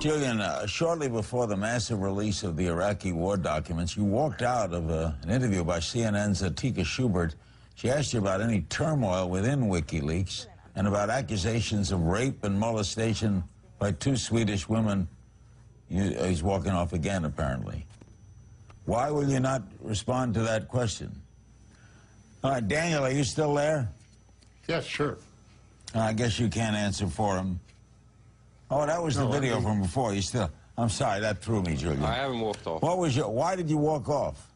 Julian, shortly before the massive release of the Iraqi war documents, you walked out of an interview by CNN's Tika Schubert. She asked you about any turmoil within Wikileaks and about accusations of rape and molestation by 2 Swedish women. He's walking off again, apparently. Why will you not respond to that question? All right, Daniel, are you still there? Yes, sure. I guess you can't answer for him. Oh, that was the video from before. You still... I'm sorry, that threw me, Julian. I haven't walked off. What was your... Why did you walk off?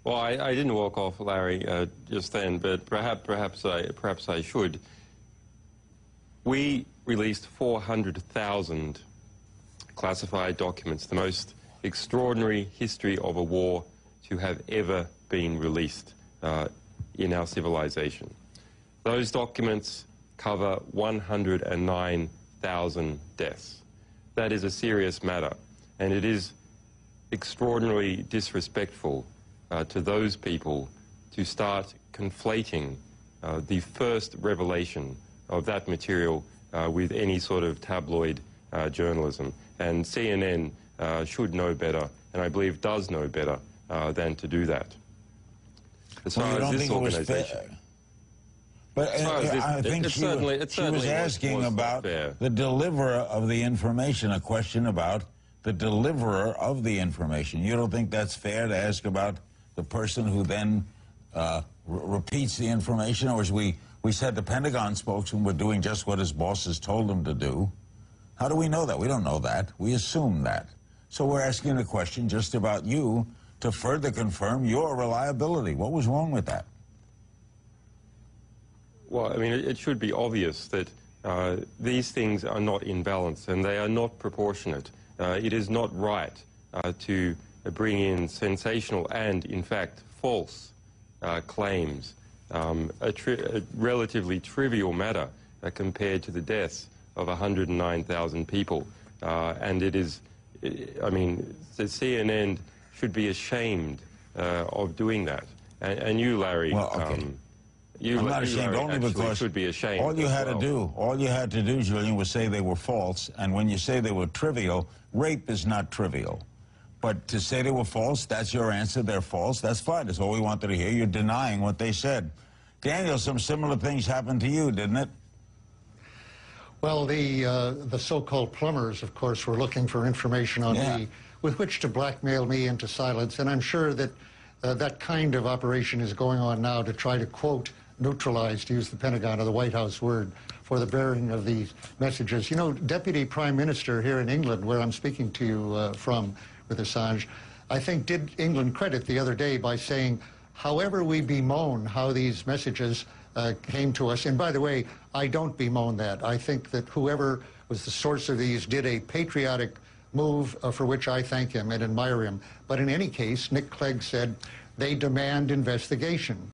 Well, I didn't walk off, Larry, just then, but perhaps I should. We released 400,000 classified documents, the most extraordinary history of a war to have ever been released in our civilization. Those documents cover 109,000 deaths. That is a serious matter, and it is extraordinarily disrespectful to those people to start conflating the first revelation of that material with any sort of tabloid journalism. And CNN should know better, and I believe does know better than to do that. As far as this organization... But I think she was asking about the deliverer of the information, a question about the deliverer of the information. You don't think that's fair to ask about the person who then repeats the information? Or as we said, the Pentagon spokesman were doing just what his bosses told him to do. How do we know that? We don't know that. We assume that. So we're asking a question just about you to further confirm your reliability. What was wrong with that? Well, I mean, it should be obvious that these things are not in balance and they are not proportionate. It is not right to bring in sensational and, in fact, false claims, a relatively trivial matter compared to the deaths of 109,000 people. And it is, I mean, the CNN should be ashamed of doing that. And you, Larry... Well, okay. I'm not ashamed only because should be ashamed all you had to do, Julian, was say they were false. And when you say they were trivial, rape is not trivial. But to say they were false, that's your answer. They're false. That's fine. That's all we wanted to hear. You're denying what they said. Daniel, some similar things happened to you, didn't it? Well, the so-called plumbers, of course, were looking for information on me with which to blackmail me into silence. And I'm sure that that kind of operation is going on now to try to, quote, neutralize, to use the Pentagon or the White House word, for the bearing of these messages. You know, Deputy Prime Minister here in England, where I'm speaking to you from with Assange, I think did England credit the other day by saying, however we bemoan how these messages came to us, and by the way, I don't bemoan that. I think that whoever was the source of these did a patriotic move for which I thank him and admire him. But in any case, Nick Clegg said they demand investigation.